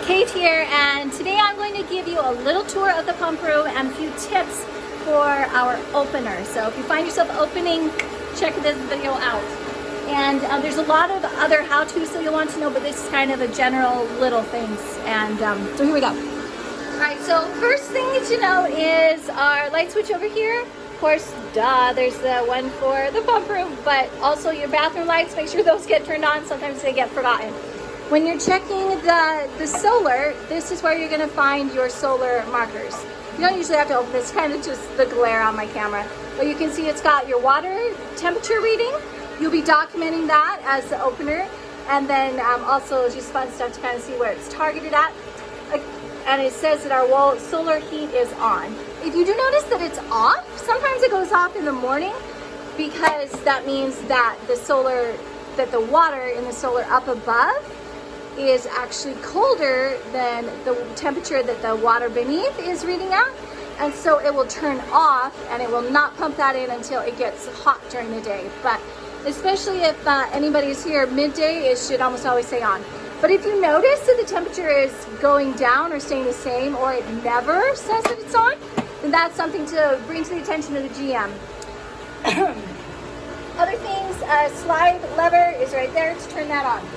Kate here, and today I'm going to give you a little tour of the pump room and a few tips for our opener. So if you find yourself opening, check this video out. And there's a lot of other how-tos that you'll want to know, but this is kind of a general little things. And so here we go. All right, so first thing to know is our light switch over here. Of course, there's the one for the pump room, but also your bathroom lights, make sure those get turned on. Sometimes they get forgotten. When you're checking the solar, this is where you're gonna find your solar markers. You don't usually have to open this, kind of just the glare on my camera. But you can see it's got your water temperature reading. You'll be documenting that as the opener. And then also just fun stuff to kind of see where it's targeted at. And it says that our solar heat is on. If you do notice that it's off, sometimes it goes off in the morning because that means that the water in the solar up above is actually colder than the temperature that the water beneath is reading out, and so it will turn off and it will not pump that in until it gets hot during the day. But especially if anybody's here midday, it should almost always stay on. But if you notice that the temperature is going down or staying the same, or it never says that it's on, then that's something to bring to the attention of the GM. Other things, slide lever is right there to turn that on.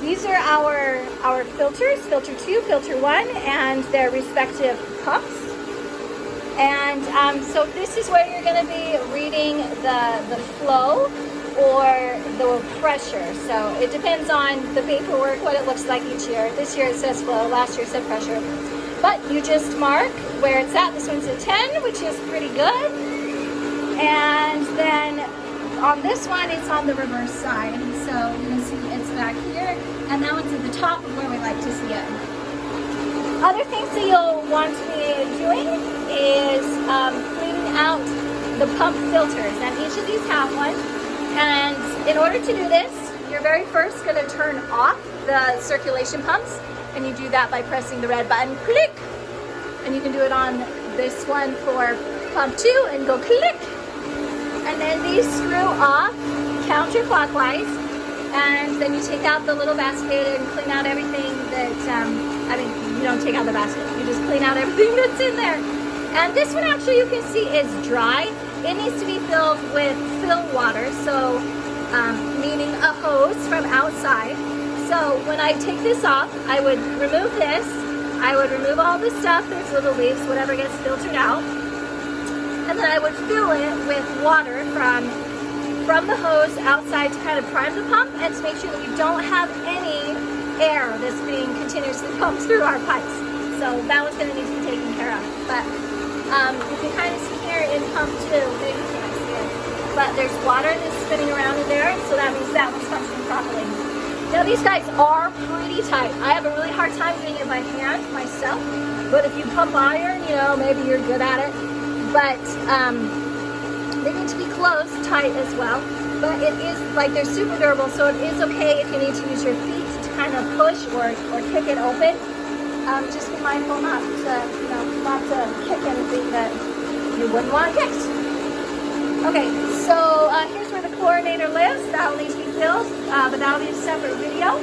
These are our filters, filter 2, filter 1, and their respective pumps. And so this is where you're going to be reading the flow or the pressure. So it depends on the paperwork, what it looks like each year. This year it says flow, last year it said pressure. But you just mark where it's at. This one's a 10, which is pretty good. And then on this one, it's on the reverse side. So you can see it's back here, and that one's at the top of where we like to see it. Other things that you'll want to be doing is cleaning out the pump filters, and each of these have one. And in order to do this, you're very first going to turn off the circulation pumps, and you do that by pressing the red button, click, and you can do it on this one for pump 2 and go click. And then these screw off counterclockwise, and then you take out the little basket and clean out everything that, you don't take out the basket, you just clean out everything that's in there. And this one actually you can see is dry. It needs to be filled with fill water, so meaning a hose from outside. So when I take this off, I would remove this, I would remove all the stuff, there's little leaves, whatever gets filtered out. And then I would fill it with water from the hose outside to kind of prime the pump and to make sure that we don't have any air that's being continuously pumped through our pipes. So that one's going to need to be taken care of. But you can kind of see here in pump 2, maybe you can't see it, but there's water that's spinning around in there, so that means that one's functioning properly. Now these guys are pretty tight. I have a really hard time doing it by hand myself, but if you pump iron, maybe you're good at it. But they need to be closed tight as well. But it is like they're super durable, so it is okay if you need to use your feet to kind of push or kick it open. Just be mindful not to kick anything that you wouldn't want kicked. Okay, so here's where the chlorinator lives. That will need to be filled, but that'll be a separate video.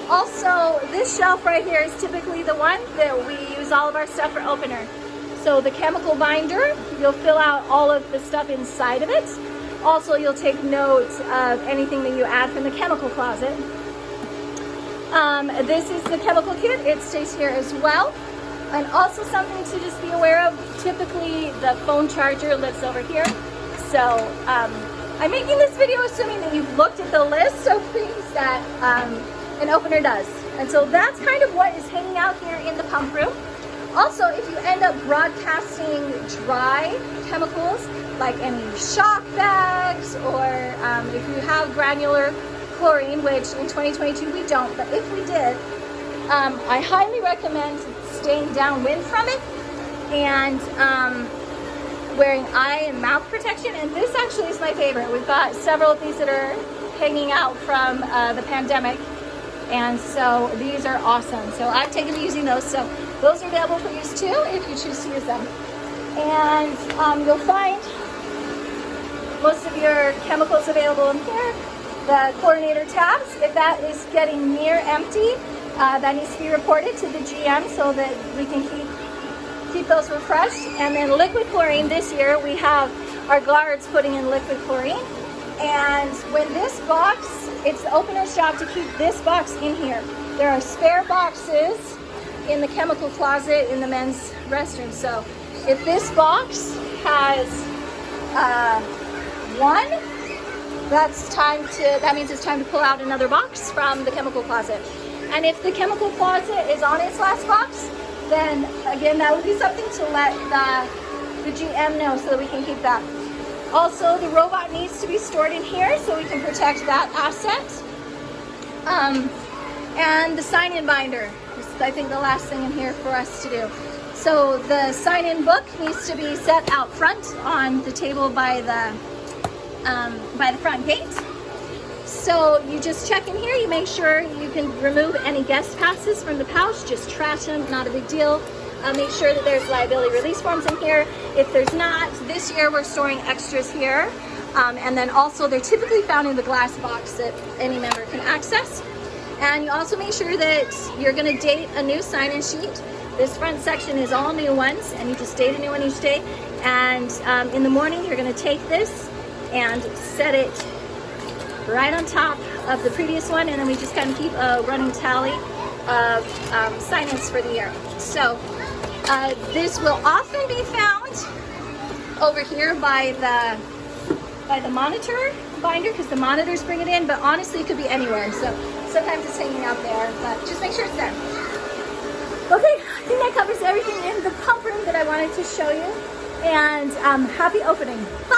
Also, this shelf right here is typically the one that we use all of our stuff for opener. So the chemical binder, you'll fill out all of the stuff inside of it. Also, you'll take notes of anything that you add from the chemical closet. This is the chemical kit. It stays here as well. And also something to just be aware of, typically the phone charger lives over here. So I'm making this video assuming that you've looked at the list of things that an opener does. And so that's kind of what is hanging out here in the pump room. Also, if you end up broadcasting dry chemicals, like any shock bags, or if you have granular chlorine, which in 2022 we don't, but if we did, I highly recommend staying downwind from it and wearing eye and mouth protection. And this actually is my favorite. We've got several of these that are hanging out from the pandemic. And so these are awesome. So I've taken to using those. So those are available for use too if you choose to use them. And you'll find most of your chemicals available in here. The chlorinator tabs, if that is getting near empty, that needs to be reported to the GM so that we can keep those refreshed. And then liquid chlorine, this year we have our guards putting in liquid chlorine. And when this box, it's the opener's job to keep this box in here. There are spare boxes in the chemical closet in the men's restroom. So if this box has one, that means it's time to pull out another box from the chemical closet. And if the chemical closet is on its last box, then again, that would be something to let the GM know so that we can keep that. Also, the robot needs to be stored in here so we can protect that asset. And the sign-in binder is, I think, the last thing in here for us to do. So the sign-in book needs to be set out front on the table by the front gate. So you just check in here, you make sure you can remove any guest passes from the pouch, just trash them, not a big deal. Make sure that there's liability release forms in here. If there's not, this year we're storing extras here. And then also they're typically found in the glass box that any member can access. And you also make sure that you're gonna date a new sign-in sheet. This front section is all new ones, and you just date a new one each day. And in the morning, you're gonna take this and set it right on top of the previous one, and then we just kind of keep a running tally of sign-ins for the year. So this will often be found over here by the monitor binder, because the monitors bring it in, but honestly it could be anywhere. So sometimes it's hanging out there, but just make sure it's there. Okay, I think that covers everything in the pump room that I wanted to show you, and happy opening. Bye.